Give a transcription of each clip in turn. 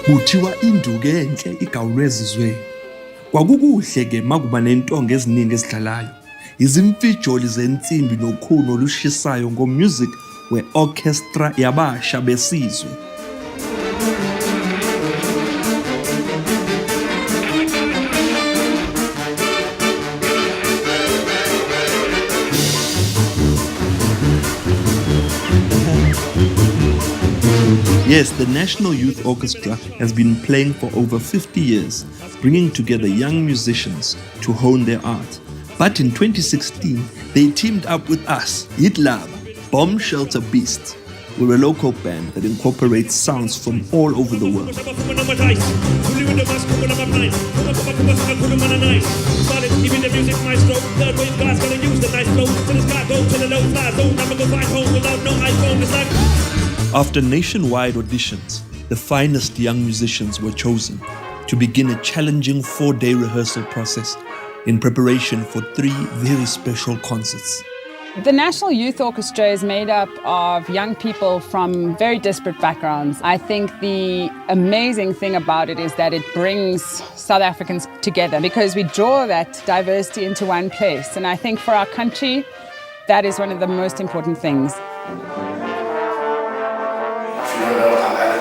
Kuthiwa induku enhle igawulwe ezizweni. Kwakukuhle ke makuba nentonga eziningi ezidlalayo. Izimfijoli zensimbi nokhuni olushisayo ngomusic we-orchestra yabasha besizwe. Yes, the National Youth Orchestra has been playing for over 50 years, bringing together young musicians to hone their art. But in 2016, they teamed up with us, Hitlab, Bombshelter Beast. We're a local band that incorporates sounds from all over the world. After nationwide auditions, the finest young musicians were chosen to begin a challenging 4-day rehearsal process in preparation for 3 very special concerts. The National Youth Orchestra is made up of young people from very disparate backgrounds. I think the amazing thing about it is that it brings South Africans together because we draw that diversity into one place. And I think for our country, that is one of the most important things.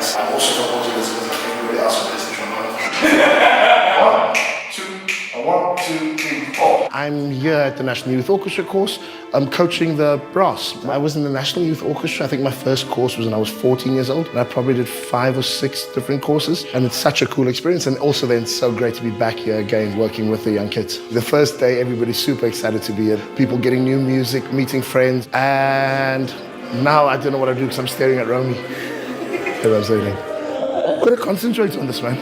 I'm also supporting this because everybody else on this trombone. 1, 2, 3, 4. I'm here at the National Youth Orchestra course. I'm coaching the brass. I was in the National Youth Orchestra. I think my first course was when I was 14 years old. And I probably did 5 or 6 different courses. And it's such a cool experience. And also then it's so great to be back here again working with the young kids. The first day, everybody's super excited to be here. People getting new music, meeting friends. And now I don't know what I do because I'm staring at Romy. As I'm saying. Gotta concentrate on this, man.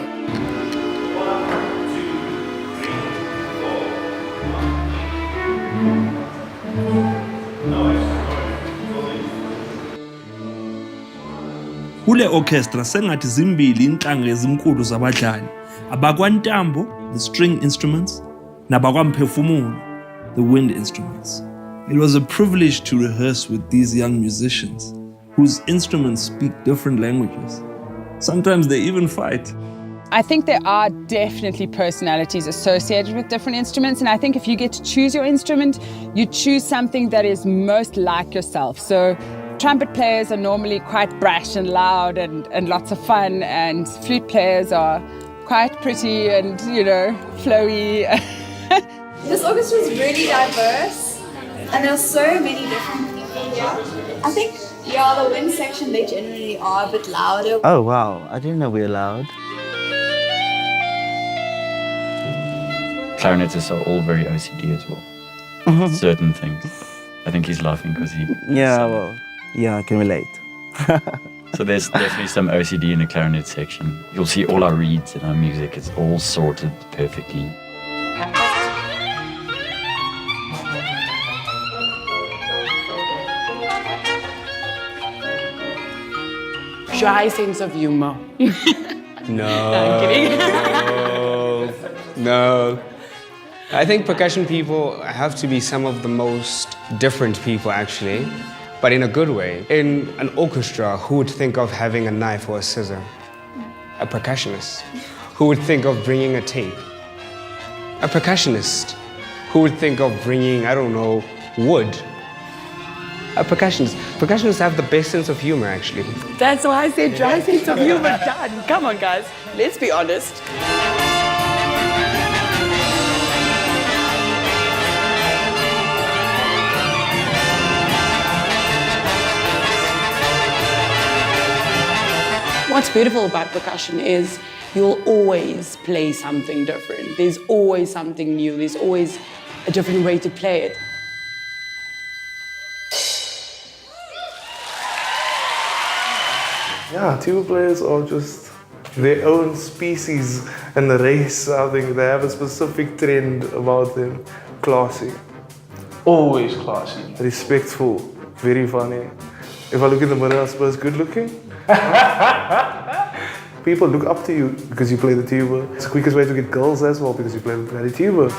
Kule orchestra sengathi zimbili inhlanga ezinkulu zabadlali, abakwantambo, the string instruments, nabakwaMphefumulo, the wind instruments. It was a privilege to rehearse with these young musicians whose instruments speak different languages. Sometimes they even fight. I think there are definitely personalities associated with different instruments, and I think if you get to choose your instrument, you choose something that is most like yourself. So trumpet players are normally quite brash and loud and lots of fun, and flute players are quite pretty and, flowy. This orchestra is really diverse, and there are so many different people here. I think, the wind section, they generally are a bit louder. Oh, wow. I didn't know we were loud. Clarinetists are all very OCD as well. Certain things. I think he's laughing because he... Yeah, I can relate. So there's definitely some OCD in the clarinet section. You'll see all our reeds in our music. It's all sorted perfectly. Dry sense of humor. No. I'm kidding. No. I think percussion people have to be some of the most different people, actually, but in a good way. In an orchestra, who would think of having a knife or a scissor? A percussionist. Who would think of bringing a tape? A percussionist. Who would think of bringing, I don't know, wood? A percussionist. Percussionists have the best sense of humor, actually. That's why I said dry sense of humor. God, come on, guys. Let's be honest. What's beautiful about percussion is you'll always play something different. There's always something new. There's always a different way to play it. Yeah, tuba players are just their own species and race. I think they have a specific trend about them. Classy. Always classy. Respectful. Very funny. If I look in the mirror, I suppose good looking. People look up to you because you play the tuba. It's the quickest way to get girls as well because you play the tuba.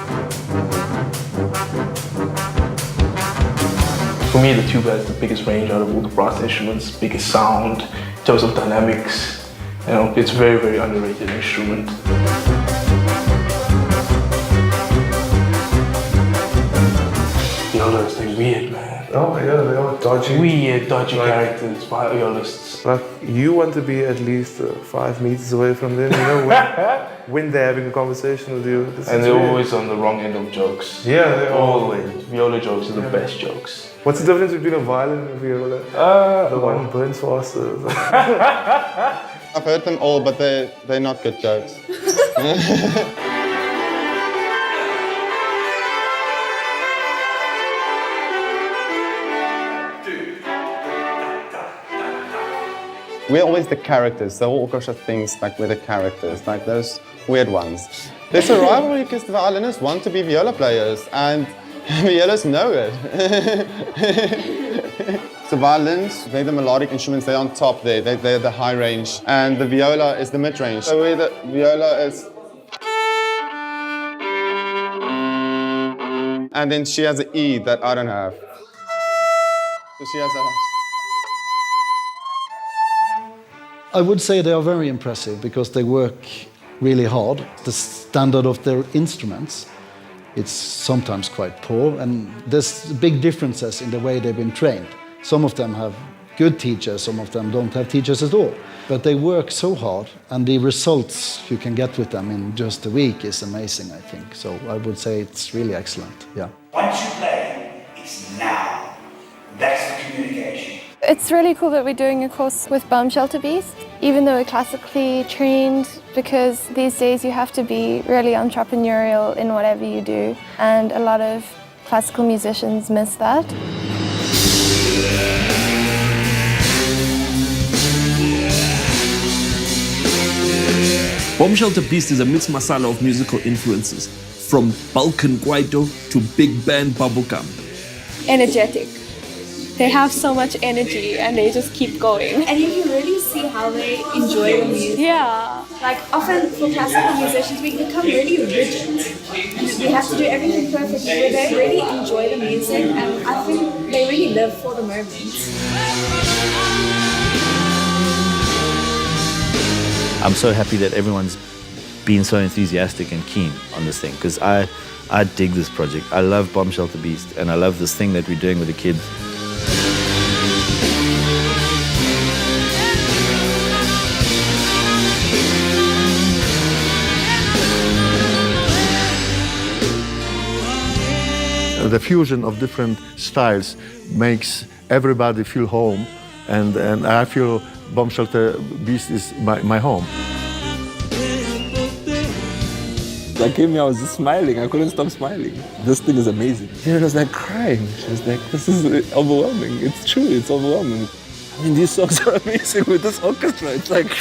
For me, the tuba has the biggest range out of all the brass instruments, biggest sound, in terms of dynamics, You know, it's very, very underrated instrument. Violas, they're weird, man. Oh yeah, they are dodgy. Weird, dodgy characters, violists. Like, you want to be at least 5 meters away from them, you know, when they're having a conversation with you. And they're always on the wrong end of jokes. Yeah, they are. Always. Viola jokes are the best jokes. What's the difference between a violin and a viola? The one burns faster. I've heard them all, but they're not good jokes. We're always the characters. The whole orchestra thinks like we're the characters, like those weird ones. There's a rivalry because the violinists want to be viola players and violas know it. So violins, they're the melodic instruments, they're on top there, they're the high range, and the viola is the mid range. So where the viola is... And then she has an E that I don't have. So she has a... I would say they are very impressive because they work really hard. The standard of their instruments, it's sometimes quite poor, and there's big differences in the way they've been trained. Some of them have good teachers, some of them don't have teachers at all. But they work so hard, and the results you can get with them in just a week is amazing, I think. So I would say it's really excellent, yeah. Once you play, it's now. That's the communication. It's really cool that we're doing a course with Bombshelter Beast, even though we're classically trained, because these days you have to be really entrepreneurial in whatever you do, and a lot of classical musicians miss that. Bombshelter Beast is a mixed masala of musical influences, from Balkan kwaito to big band bubblegum. Energetic. They have so much energy and they just keep going. And you can really see how they enjoy the music. Yeah. Like, often for classical musicians, we become really rigid. We have to do everything perfectly, where they really enjoy the music, and I think they really live for the moment. I'm so happy that everyone's been so enthusiastic and keen on this thing, because I dig this project. I love Bombshelter Beast, and I love this thing that we're doing with the kids. The fusion of different styles makes everybody feel home, and I feel Bombshelter Beast is my home. I came here, I was just smiling. I couldn't stop smiling. This thing is amazing. It was like crying. She was like, this is overwhelming. It's true, it's overwhelming. I mean, these songs are amazing with this orchestra. It's like...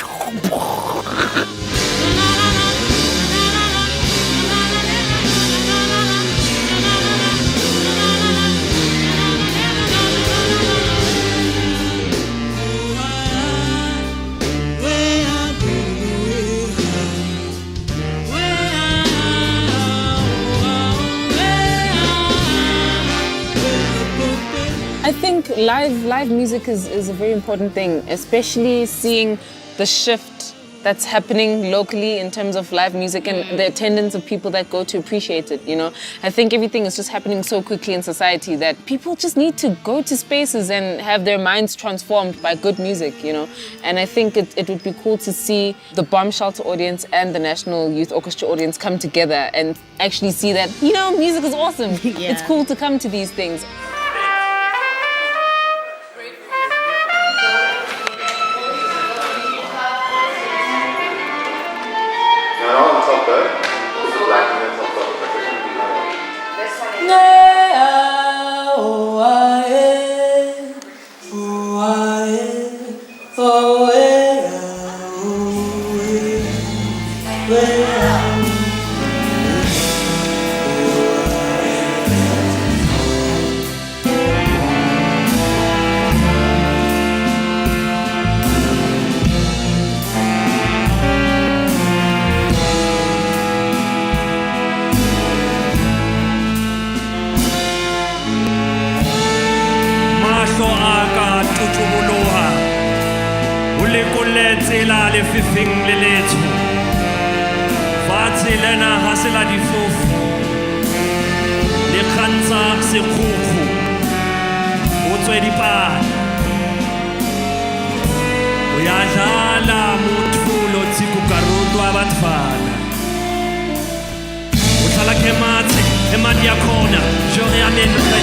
I think live music is a very important thing, especially seeing the shift that's happening locally in terms of live music and the attendance of people that go to appreciate it, you know. I think everything is just happening so quickly in society that people just need to go to spaces and have their minds transformed by good music, you know. And I think it would be cool to see the Bombshelter audience and the National Youth Orchestra audience come together and actually see that, you know, music is awesome. Yeah. It's cool to come to these things. tsela le fifing le letho fatshe lena ha se la difofo le kgantsha sekgukgu o tswe dipana o ya dlala mothulo tsiku karundwa batfana o tlala kematse emandi yakhona jore ya menre.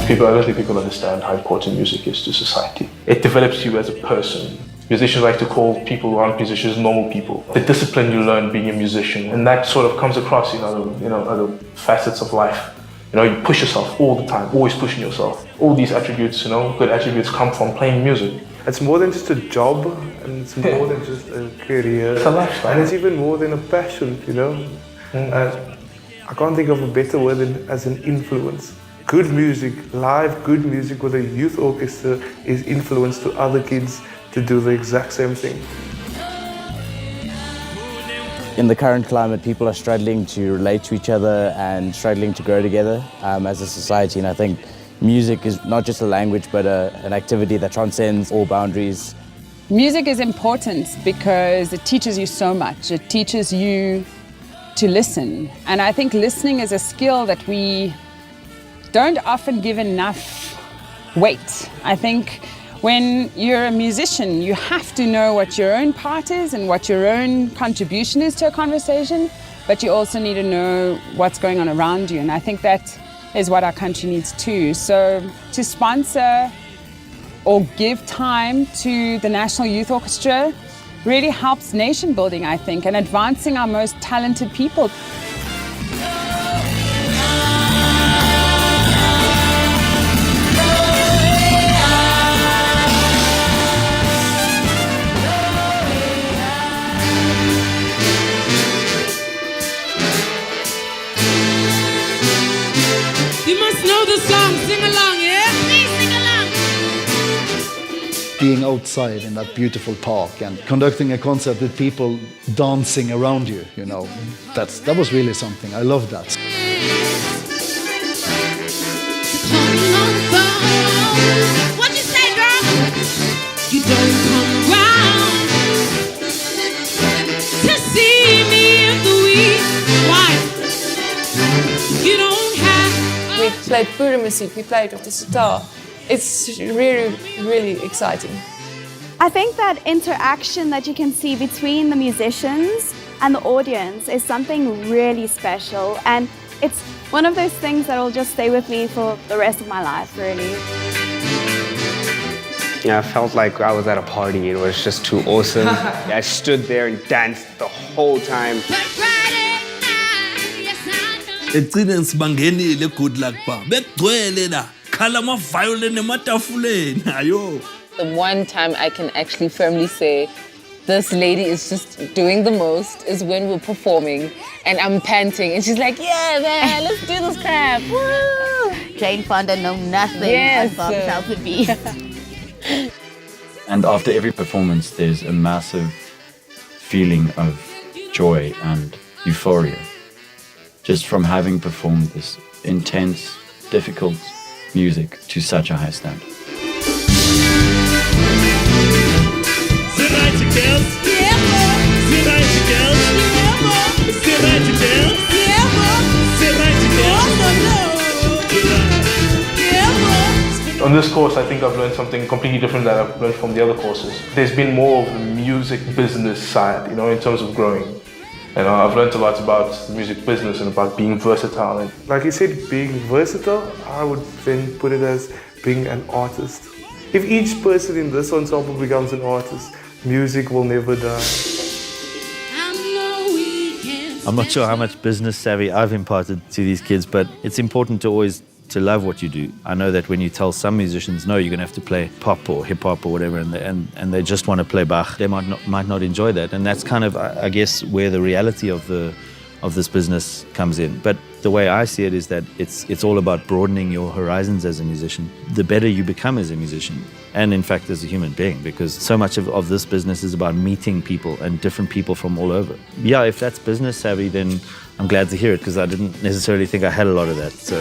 I don't think people understand how important music is to society. It develops you as a person. Musicians like to call people who aren't musicians normal people. The discipline you learn being a musician, and that sort of comes across in other facets of life. You push yourself all the time, always pushing yourself. All these attributes, good attributes come from playing music. It's more than just a job, and it's more than just a career. It's a lifestyle. And it's even more than a passion, I can't think of a better word than as an influence. Good music, live good music with a youth orchestra is influence to other kids to do the exact same thing. In the current climate, people are struggling to relate to each other and struggling to grow together as a society. And I think music is not just a language, but an activity that transcends all boundaries. Music is important because it teaches you so much. It teaches you to listen. And I think listening is a skill that we don't often give enough weight. I think when you're a musician, you have to know what your own part is and what your own contribution is to a conversation, but you also need to know what's going on around you. And I think that is what our country needs too. So to sponsor or give time to the National Youth Orchestra really helps nation building, I think, and advancing our most talented people. Being outside in that beautiful park and conducting a concert with people dancing around you, that was really something. I loved that. What you say, girl? You don't come round to see me in the week. Why? You don't have. We played boeremusiek, we played with the sitar. It's really, really exciting. I think that interaction that you can see between the musicians and the audience is something really special, and it's one of those things that will just stay with me for the rest of my life, really. Yeah, I felt like I was at a party. It was just too awesome. I stood there and danced the whole time. Egcine sibangenile good luck bar. Begcwele la. Khala ma violin ematafuleni. Ayo. The one time I can actually firmly say this lady is just doing the most is when we're performing and I'm panting and she's like, yeah, man, let's do this crap. Woo! Jane Fonda know nothing Yes. of Bombshelter Beast. And after every performance, there's a massive feeling of joy and euphoria, just from having performed this intense, difficult music to such a high standard. On this course, I think I've learned something completely different that I've learned from the other courses. There's been more of the music business side, in terms of growing. I've learned a lot about the music business and about being versatile. And Like you said, being versatile, I would then put it as being an artist. If each person in this ensemble becomes an artist, music will never die. I'm not sure how much business savvy I've imparted to these kids, but it's important to always to love what you do. I know that when you tell some musicians, no, you're going to have to play pop or hip hop or whatever, and they just want to play Bach, they might not enjoy that. And that's kind of, I guess, where the reality of this business comes in. But the way I see it is that it's all about broadening your horizons as a musician. The better you become as a musician, and in fact as a human being, because so much of this business is about meeting people and different people from all over. Yeah, if that's business savvy, then I'm glad to hear it, because I didn't necessarily think I had a lot of that. So